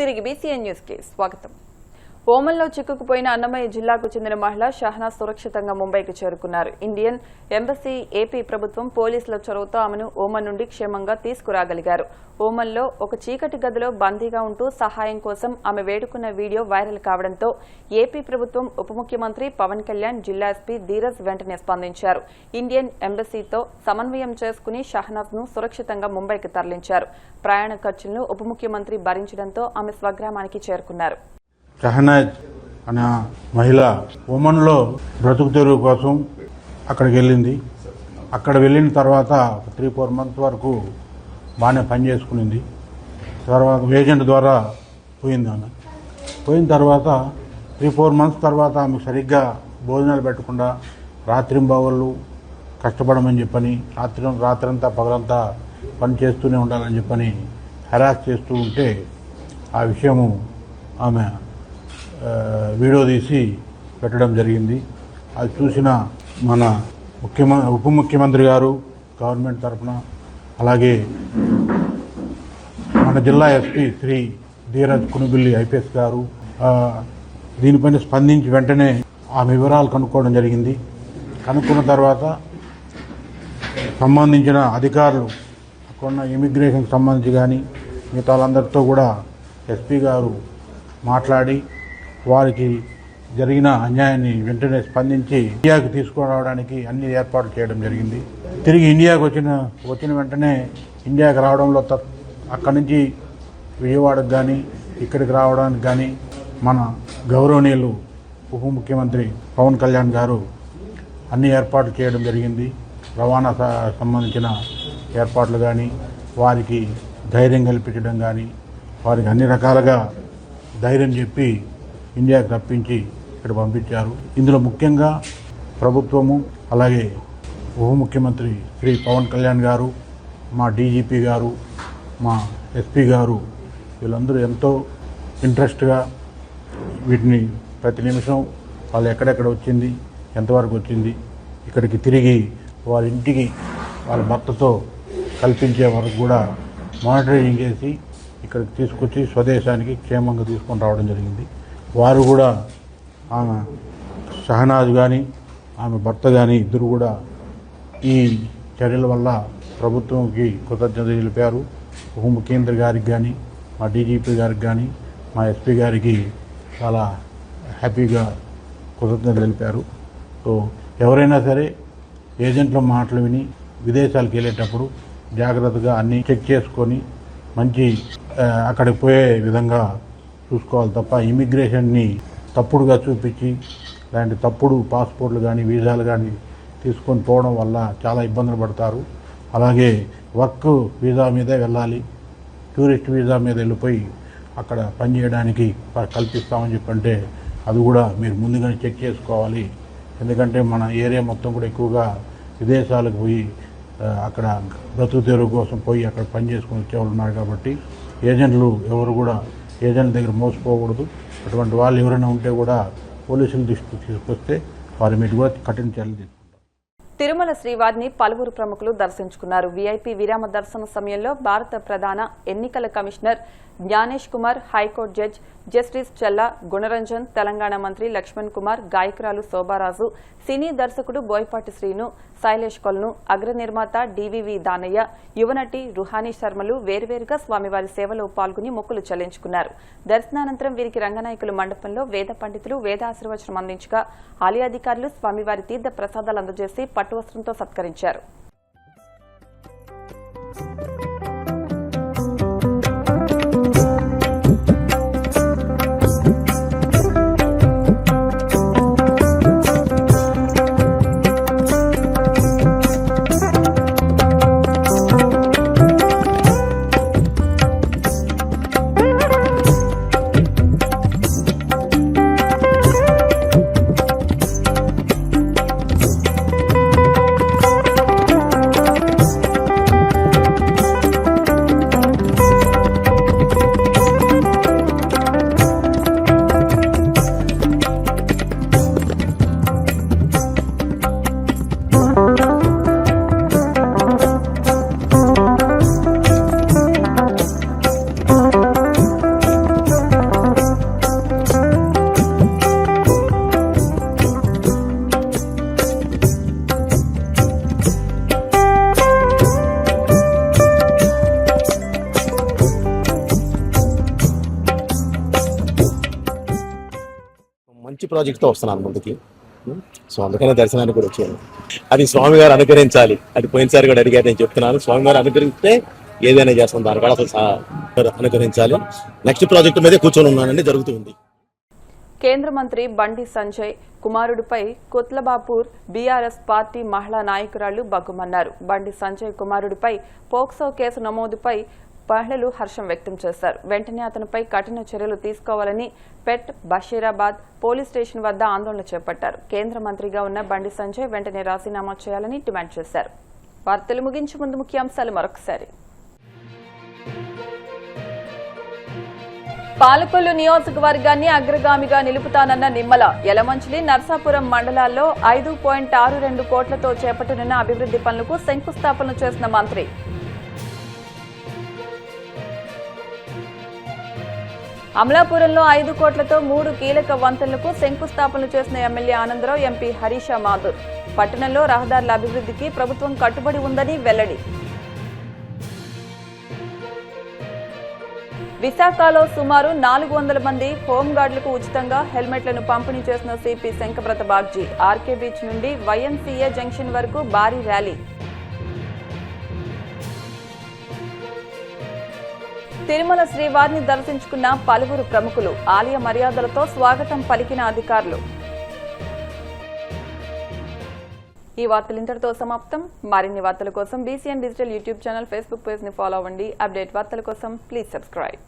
తిరిగి BCN news కి స్వాగతం. ఓమన్లో చిక్కుకుపోయిన అన్నమయ్య జిల్లాకు చెందిన మహిళ షహనాజ్ సురక్షితంగా ముంబైకి చేరుకున్నారు. ఇండియన్ ఎంబసీ ఏపీ ప్రభుత్వం పోలీసుల చొరవతో ఆమెను ఓమన్ నుండి క్షేమంగా తీసుకురాగలిగారు. ఓమన్లో ఒక చీకటి గదిలో బందీగా ఉంటూ సహాయం కోసం ఆమె వేడుకున్న వీడియో వైరల్ కావడంతో ఏపీ ప్రభుత్వం ఉప ముఖ్యమంత్రి పవన్ కళ్యాణ్, జిల్లా ఎస్పీ ధీరజ్ వెంటనే స్పందించారు. ఇండియన్ ఎంబసీతో సమన్వయం చేసుకుని షహనాజ్ ను సురక్షితంగా ముంబైకి తరలించారు. ప్రయాణ ఖర్చులను ఉప ముఖ్యమంత్రి భరించడంతో ఆమె స్వగ్రామానికి చేరుకున్నారు. షహనాజ్ అనే మహిళ ఒమన్లో బ్రతుకు తెరువు కోసం అక్కడికి వెళ్ళింది. అక్కడ వెళ్ళిన తర్వాత 3-4 మంత్స్ వరకు బాగానే పనిచేసుకునింది. తర్వాత ఏజెంట్ ద్వారా పోయింది. ఆమె పోయిన తర్వాత 3-4 మంత్స్ తర్వాత ఆమెకు సరిగ్గా భోజనాలు పెట్టకుండా రాత్రింబవళ్ళు కష్టపడమని చెప్పని రాత్రంతా పగలంతా పని చేస్తూనే ఉండాలని చెప్పని హెరాస్ చేస్తూ ఉంటే ఆ విషయము ఆమె వీడియో తీసి పెట్టడం జరిగింది. అది చూసిన మన ఉప ముఖ్యమంత్రి గారు గవర్నమెంట్ తరఫున, అలాగే మన జిల్లా ఎస్పీ శ్రీ ధీరజ్ కునుబిల్లి ఐపీఎస్ గారు దీనిపైన స్పందించి వెంటనే ఆమె వివరాలు కనుక్కోవడం జరిగింది. కనుక్కున్న తర్వాత సంబంధించిన అధికారులు అక్కడున్న ఇమిగ్రేషన్కి సంబంధించి కానీ మిగతా వాళ్ళందరితో కూడా ఎస్పీ గారు మాట్లాడి వారికి జరిగిన అన్యాయాన్ని వెంటనే స్పందించి ఇండియాకు తీసుకురావడానికి అన్ని ఏర్పాట్లు చేయడం జరిగింది. తిరిగి ఇండియాకు వచ్చిన వెంటనే ఇండియాకు రావడంలో అక్కడి నుంచి విజయవాడకు కానీ ఇక్కడికి రావడానికి కానీ మన గౌరవనీయులు ఉప ముఖ్యమంత్రి పవన్ కళ్యాణ్ గారు అన్ని ఏర్పాట్లు చేయడం జరిగింది. రవాణా సంబంధించిన ఏర్పాట్లు కానీ, వారికి ధైర్యం కల్పించడం కానీ, వారికి అన్ని రకాలుగా ధైర్యం చెప్పి ఇండియాకు రప్పించి ఇక్కడ పంపించారు. ఇందులో ముఖ్యంగా ప్రభుత్వము, అలాగే ఉప ముఖ్యమంత్రి శ్రీ పవన్ కళ్యాణ్ గారు, మా డీజీపీ గారు, మా ఎస్పీ గారు వీళ్ళందరూ ఎంతో ఇంట్రెస్ట్గా వీటిని ప్రతి నిమిషం వాళ్ళు ఎక్కడెక్కడ వచ్చింది, ఎంతవరకు వచ్చింది, ఇక్కడికి తిరిగి వాళ్ళ ఇంటికి వాళ్ళ భర్తతో కల్పించే వరకు కూడా మానిటరింగ్ చేసి ఇక్కడికి తీసుకొచ్చి స్వదేశానికి క్షేమంగా తీసుకొని రావడం జరిగింది. వారు కూడా ఆమె షహనాజ్ కానీ ఆమె భర్త కానీ ఇద్దరు కూడా ఈ చర్యల వల్ల ప్రభుత్వంకి కృతజ్ఞతలు తెలిపారు. ఉప ముఖ్యమంత్రి గారికి కానీ, మా డీజీపీ గారికి కానీ, మా ఎస్పీ గారికి చాలా హ్యాపీగా కృతజ్ఞతలు తెలిపారు. సో ఎవరైనా సరే ఏజెంట్ల మాటలు విని విదేశాలకు వెళ్ళేటప్పుడు జాగ్రత్తగా అన్నీ చెక్ చేసుకొని మంచి అక్కడికి పోయే విధంగా చూసుకోవాలి తప్ప ఇమిగ్రేషన్ని తప్పుడుగా చూపించి ఇలాంటి తప్పుడు పాస్పోర్ట్లు కానీ వీసాలు కానీ తీసుకొని పోవడం వల్ల చాలా ఇబ్బందులు పడతారు. అలాగే వర్క్ వీసా మీదే వెళ్ళాలి, టూరిస్ట్ వీసా మీద వెళ్ళిపోయి అక్కడ పనిచేయడానికి కల్పిస్తామని చెప్పంటే అది కూడా మీరు ముందుగానే చెక్ చేసుకోవాలి. ఎందుకంటే మన ఏరియా మొత్తం కూడా ఎక్కువగా విదేశాలకు పోయి అక్కడ బ్రతుకు తెరువు కోసం పోయి అక్కడ పని చేసుకుని వచ్చేవాళ్ళు ఉన్నారు. కాబట్టి ఏజెంట్లు ఎవరు కూడా ఏజెంట్ల దగ్గర మోసపోకూడదు. అటువంటి వాళ్ళు ఎవరైనా ఉంటే కూడా పోలీసుల దృష్టికి తీసుకొస్తే వారి మీద కూడా కఠిన చర్యలు తీసుకుంటారు. తిరుమల శ్రీవారిని పలువురు ప్రముఖులు దర్శించుకున్నారు. వీఐపీ విరామ దర్శన సమయంలో భారత ప్రధాన ఎన్నికల commissioner Gyanesh Kumar, high court judge justice Chella Gunaranjan, Telangana మంత్రి లక్ష్మణ్ కుమార్, గాయకురాలు శోభారాజు, సినీ దర్శకుడు బోయపాటి శ్రీను, శైలేష్ కొల్ను, అగ్ర నిర్మాత డివివి దానయ్య, యువనటి రుహానీ శర్మలు వేర్వేరుగా స్వామివారి సేవలో పాల్గొని మొక్కులు చెల్లించుకున్నారు. దర్శనానంతరం వీరికి రంగనాయకులు మండపంలో వేద పండితులు వేదాశీర్వచనం అందించగా ఆలయ అధికారులు స్వామివారి తీర్థ ప్రసాదాలు అందజేసి పట్టువస్త్రంతో సత్కరించారు. మంచి ప్రాజెక్ట్తో వస్తున్నాను ముందుకి. సో అందుకనే దర్శనానికి కూడా వచ్చాను. అది స్వామివారు అనుగ్రహించాలి. అది పోయినసారి కూడా అడిగారు, నేను చెప్తున్నాను, స్వామివారు అనుగ్రహిస్తే ఏదైనా చేస్తాం, దాని కూడా అసలు అనుగ్రహించాలి. నెక్స్ట్ ప్రాజెక్ట్ మీదే కూర్చొని ఉన్నానండి, జరుగుతుంది. కేంద్ర మంత్రి బండి సంజయ్ కుమారుడిపై కుత్లబాపూర్ బీఆర్ఎస్ పార్టీ మహిళా నాయకురాళ్లు బగ్గుమన్నారు. బండి సంజయ్ కుమారుడిపై పోక్సో కేసు నమోదుపై మహిళలు హర్షం వ్యక్తం చేశారు. వెంటనే అతనిపై కఠిన చర్యలు తీసుకోవాలని పెట్ బషీరాబాద్ పోలీస్ స్టేషన్ వద్ద ఆందోళన చేపట్టారు. కేంద్ర మంత్రిగా ఉన్న బండి సంజయ్ వెంటనే రాజీనామా చేయాలని డిమాండ్ చేశారు. వార్తలు ముగించే ముందు ముఖ్యాంశాలు మరొకసారి. పాలకొల్లు నియోజకవర్గాన్ని అగ్రగామిగా నిలుపుతానన్న నిమ్మల. యలమంచిలి, నర్సాపురం మండలాల్లో 5.62 కోట్లతో చేపట్టనున్న అభివృద్ది పనులకు శంకుస్థాపన చేసిన మంత్రి. అమలాపురంలో 5 కోట్లతో 3 కీలక వంతెనలకు శంకుస్థాపన చేసిన ఎమ్మెల్యే ఆనందరావు, ఎంపీ హరీషా మాథూర్. పట్టణంలో రహదారుల అభివృద్ధికి ప్రభుత్వం కట్టుబడి ఉందని వెల్లడి. విశాఖలో సుమారు 400 మంది హోంగార్డులకు ఉచితంగా హెల్మెట్లను పంపిణీ చేసిన CP Shankhabrata Bagchi. RK beach నుండి వైఎంసీఏ జంక్షన్ వరకు భారీ ర్యాలీ. తిరుమల శ్రీవారిని దర్శించుకున్న పలువురు ప్రముఖులు. ఆలయ మర్యాదలతో స్వాగతం పలికిన అధికారులు. ఈ వార్తలు ఇంతటితో సమాప్తం. మరిన్ని వార్తల కోసం BCN digital YouTube channel, Facebook page ని ఫాలో అవ్వండి. అప్డేట్ వార్తల కోసం ప్లీజ్ సబ్స్క్రైబ్.